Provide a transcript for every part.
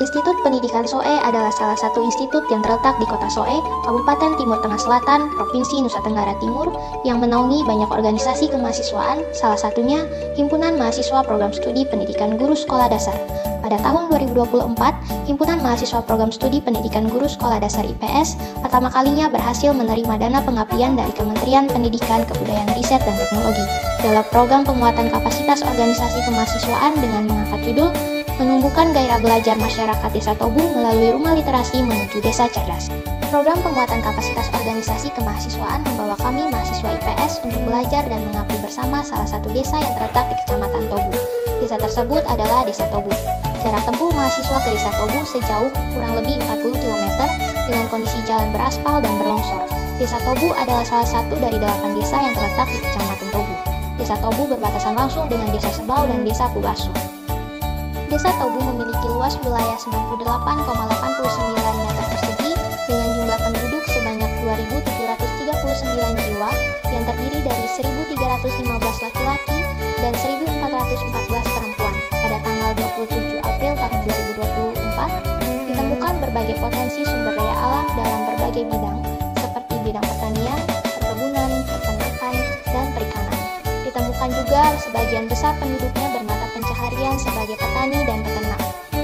Institut Pendidikan Soe adalah salah satu institut yang terletak di Kota Soe, Kabupaten Timur Tengah Selatan, Provinsi Nusa Tenggara Timur, yang menaungi banyak organisasi kemahasiswaan, salah satunya Himpunan Mahasiswa Program Studi Pendidikan Guru Sekolah Dasar. Pada tahun 2024, Himpunan Mahasiswa Program Studi Pendidikan Guru Sekolah Dasar IPS pertama kalinya berhasil menerima dana pengabdian dari Kementerian Pendidikan, Kebudayaan, Riset, dan Teknologi dalam program penguatan kapasitas organisasi kemahasiswaan dengan mengangkat judul Menumbuhkan Gairah Belajar Masyarakat Desa Tobu melalui Rumah Literasi Menuju Desa Cerdas. Program penguatan kapasitas organisasi kemahasiswaan membawa kami mahasiswa IPS untuk belajar dan mengabdi bersama salah satu desa yang terletak di Kecamatan Tobu. Desa tersebut adalah Desa Tobu. Jarak tempuh mahasiswa ke Desa Tobu sejauh kurang lebih 40 km dengan kondisi jalan beraspal dan berlongsor. Desa Tobu adalah salah satu dari 8 desa yang terletak di Kecamatan Tobu. Desa Tobu berbatasan langsung dengan Desa Sebau dan Desa Pubasu. Desa Tobu memiliki luas wilayah 98,89 meter persegi dengan jumlah penduduk sebanyak 2.739 jiwa yang terdiri dari 1.315 laki-laki dan 1.414 perempuan. Pada tanggal 27 April tahun 2024, ditemukan berbagai potensi sumber daya alam dalam berbagai bidang seperti bidang pertanian, perkebunan, peternakan, dan perikanan. Ditemukan juga sebagian besar penduduknya bermata pencaharian sebagai petani dan peternak.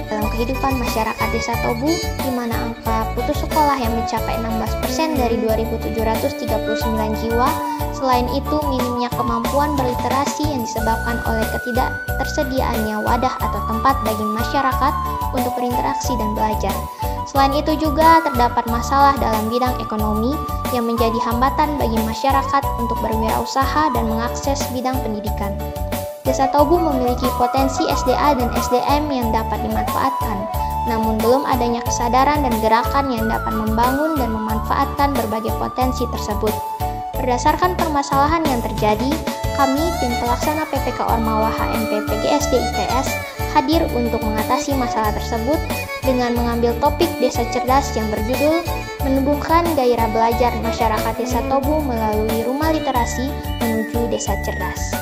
Dalam kehidupan masyarakat Desa Tobu, di mana angka putus sekolah yang mencapai 16% dari 2.739 jiwa, selain itu minimnya kemampuan berliterasi yang disebabkan oleh ketidaktersediaannya wadah atau tempat bagi masyarakat untuk berinteraksi dan belajar. Selain itu juga terdapat masalah dalam bidang ekonomi yang menjadi hambatan bagi masyarakat untuk berwirausaha dan mengakses bidang pendidikan. Desa Tobu memiliki potensi SDA dan SDM yang dapat dimanfaatkan, namun belum adanya kesadaran dan gerakan yang dapat membangun dan memanfaatkan berbagai potensi tersebut. Berdasarkan permasalahan yang terjadi, kami, tim pelaksana PPK Ormawa HMP PGSD IPS, hadir untuk mengatasi masalah tersebut dengan mengambil topik Desa Cerdas yang berjudul Menumbuhkan Gairah Belajar Masyarakat Desa Tobu melalui Rumah Literasi Menuju Desa Cerdas.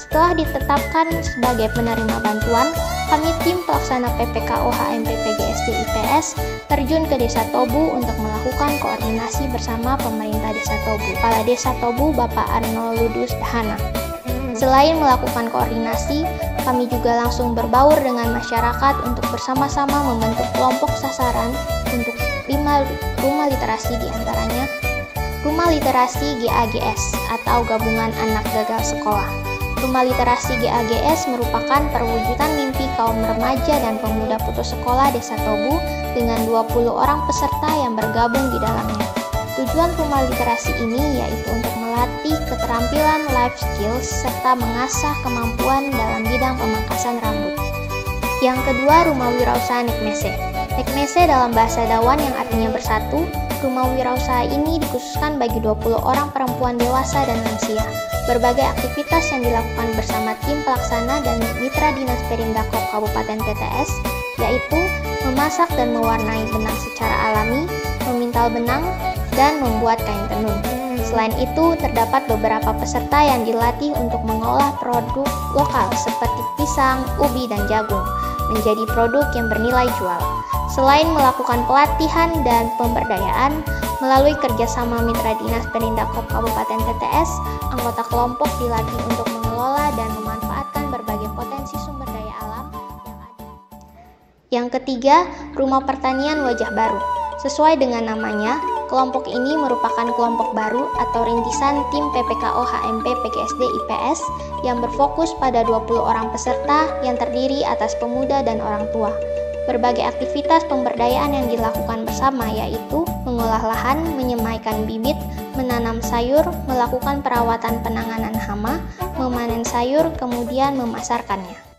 Setelah ditetapkan sebagai penerima bantuan, kami tim pelaksana PPKO HMP PGSD IPS terjun ke Desa Tobu untuk melakukan koordinasi bersama pemerintah Desa Tobu. Kepala Desa Tobu Bapak Arno Ludus Dahana. Selain melakukan koordinasi, kami juga langsung berbaur dengan masyarakat untuk bersama-sama membentuk kelompok sasaran untuk 5 rumah literasi, diantaranya Rumah Literasi GAGS atau Gabungan Anak Gagal Sekolah. Rumah Literasi GAGS merupakan perwujudan mimpi kaum remaja dan pemuda putus sekolah Desa Tobu dengan 20 orang peserta yang bergabung di dalamnya. Tujuan rumah literasi ini yaitu untuk melatih keterampilan life skills serta mengasah kemampuan dalam bidang pemangkasan rambut. Yang kedua, Rumah Wirausaha Nekmese. Nekmese dalam bahasa Dawan yang artinya bersatu. Rumah wirausaha ini dikhususkan bagi 20 orang perempuan dewasa dan lansia. Berbagai aktivitas yang dilakukan bersama tim pelaksana dan mitra dinas Perindakop Kabupaten TTS, yaitu memasak dan mewarnai benang secara alami, memintal benang, dan membuat kain tenun. Selain itu, terdapat beberapa peserta yang dilatih untuk mengolah produk lokal seperti pisang, ubi, dan jagung menjadi produk yang bernilai jual. Selain melakukan pelatihan dan pemberdayaan melalui kerjasama mitra dinas Perindakop Kabupaten TTS, anggota kelompok dilatih untuk mengelola dan memanfaatkan berbagai potensi sumber daya alam yang ada. Yang ketiga, Rumah Pertanian Wajah Baru. Sesuai dengan namanya, kelompok ini merupakan kelompok baru atau rintisan tim PPKO HMP PGSD IPS yang berfokus pada 20 orang peserta yang terdiri atas pemuda dan orang tua. Berbagai aktivitas pemberdayaan yang dilakukan bersama yaitu mengolah lahan, menyemaikan bibit, menanam sayur, melakukan perawatan penanganan hama, memanen sayur, kemudian memasarkannya.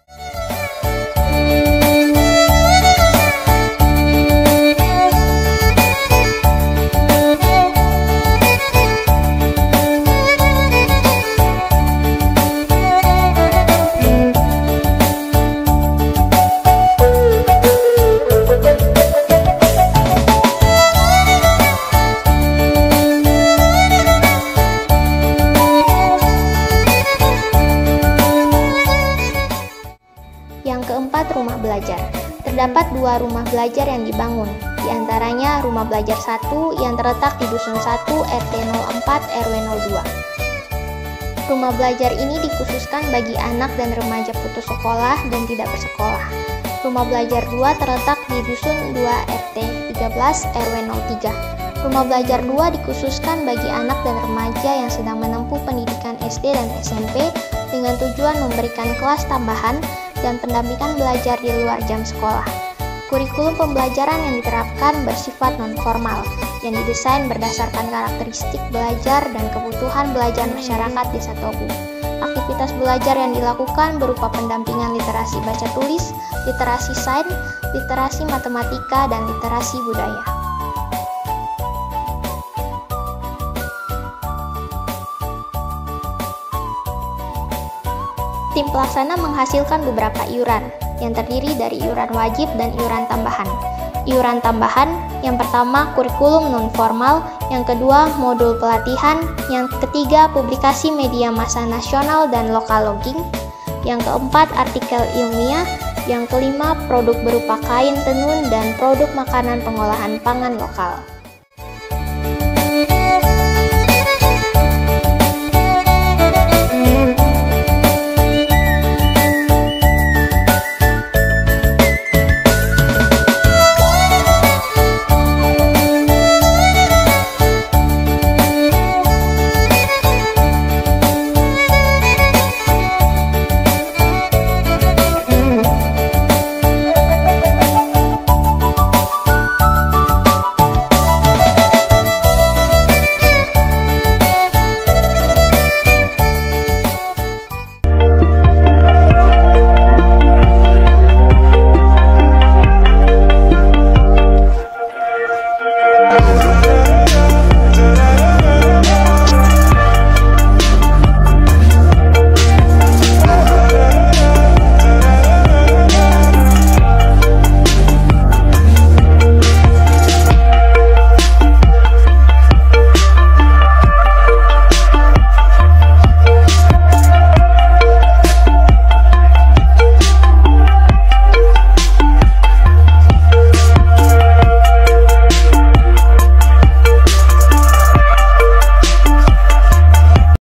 Yang keempat, rumah belajar. Terdapat 2 rumah belajar yang dibangun, di antaranya Rumah Belajar 1 yang terletak di Dusun 1 RT 04 RW 02. Rumah belajar ini dikhususkan bagi anak dan remaja putus sekolah dan tidak bersekolah. Rumah Belajar 2 terletak di Dusun 2 RT 13 RW 03. Rumah Belajar 2 dikhususkan bagi anak dan remaja yang sedang menempuh pendidikan SD dan SMP dengan tujuan memberikan kelas tambahan dan pendampingan belajar di luar jam sekolah. Kurikulum pembelajaran yang diterapkan bersifat non-formal, yang didesain berdasarkan karakteristik belajar dan kebutuhan belajar masyarakat Desa Togu. Aktivitas belajar yang dilakukan berupa pendampingan literasi baca tulis, literasi sains, literasi matematika, dan literasi budaya. Tim pelaksana menghasilkan beberapa iuran, yang terdiri dari iuran wajib dan iuran tambahan. Iuran tambahan, yang pertama kurikulum non-formal, yang kedua modul pelatihan, yang ketiga publikasi media massa nasional dan lokal logging, yang keempat artikel ilmiah, yang kelima produk berupa kain tenun dan produk makanan pengolahan pangan lokal.